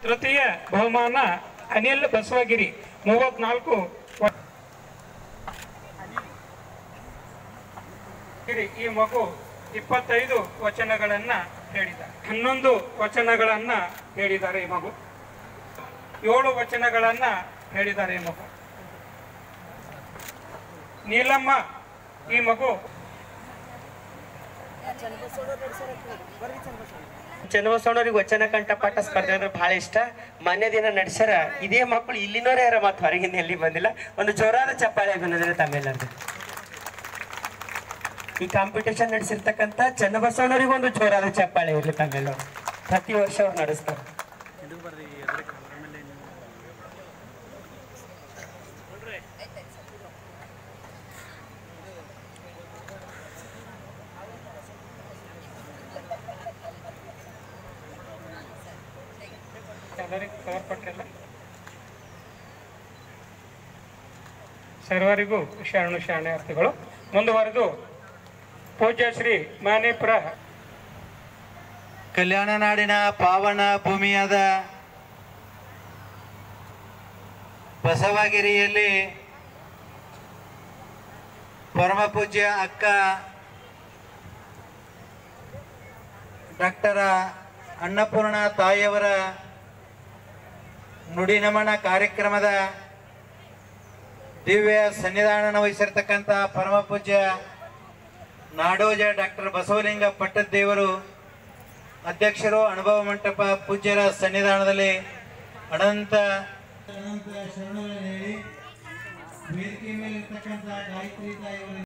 ತೃತೀಯ ಬಹುಮಾನ ಅನಿಲ್ ಬಸವಗಿರಿ 34 ಈ ಮಗು 25 ವಚನಗಳನ್ನ ಹೇಳಿದ 11 ವಚನಗಳನ್ನ ಹೇಳಿದ್ದಾರೆ ಈ ಮಗು 7 ವಚನಗಳನ್ನ ಹೇಳಿದ್ದಾರೆ ಈ ಮಗು ನೀಲಮ್ಮ ಈ ಮಗು ಚನ್ನಬಸವಣ್ಣವ್ರಿಗೆ ವಚನ ಕಂಠಪಾಠ ಸ್ಪರ್ಧೆ ಅಂದ್ರೆ ಬಹಳ ಇಷ್ಟ. ಮಾನ್ಯ ದಿನ ನಡೆಸ್ಯಾರ. ಇದೇ ಮಕ್ಕಳು ಇಲ್ಲಿನವರೇ ಯಾರ ಮತ್ತು ಹೊರಗಿಂದ ಎಲ್ಲಿ ಬಂದಿಲ್ಲ. ಒಂದು ಜೋರಾದ ಚಪ್ಪಾಳೆ ಬಂದಿದ್ರೆ ತಮ್ಮೆಲ್ಲರದು. ಈ ಕಾಂಪಿಟೇಷನ್ ನಡೆಸಿರ್ತಕ್ಕಂಥ ಚನ್ನಬಸವಣ್ಣವ್ರಿಗೆ ಒಂದು ಜೋರಾದ ಚಪ್ಪಾಳೆ ಇರಲಿ ತಮ್ಮೆಲ್ಲರು. ಪ್ರತಿ ವರ್ಷ ಅವ್ರು ನಡೆಸ್ತಾರೆ. ಸರ್ವರಿಗೂ ಶರಣು ಶರಣಾರ್ಥಿಗಳು. ಮುಂದುವರೆದು ಪೂಜ್ಯ ಶ್ರೀ ಮಾನೇಪುರ ಕಲ್ಯಾಣ ನಾಡಿನ ಪಾವನ ಭೂಮಿಯಾದ ಬಸವಗಿರಿಯಲ್ಲಿ ಪರಮ ಪೂಜ್ಯ ಅಕ್ಕ ಡಾಕ್ಟರ್ ಅನ್ನಪೂರ್ಣ ತಾಯಿಯವರ ನುಡಿ ನಮನ ಕಾರ್ಯಕ್ರಮದ ದಿವ್ಯ ಸನ್ನಿಧಾನ ವಹಿಸಿರ್ತಕ್ಕಂಥ ಪರಮ ಪೂಜ್ಯ ನಾಡೋಜ ಡಾಕ್ಟರ್ ಬಸವಲಿಂಗ ಪಟ್ಟದೇವರು ಅಧ್ಯಕ್ಷರು, ಅನುಭವ ಮಂಟಪ ಪೂಜ್ಯರ ಸನ್ನಿಧಾನದಲ್ಲಿ ಅನಂತ ಶರಣಗಳನ್ನು ಹೇಳಿ ವೇದಿಕೆ ಮೇಲೆ ಇರ್ತಕ್ಕಂಥ ಗಾಯತ್ರಿ ತಾಯಿಯವರು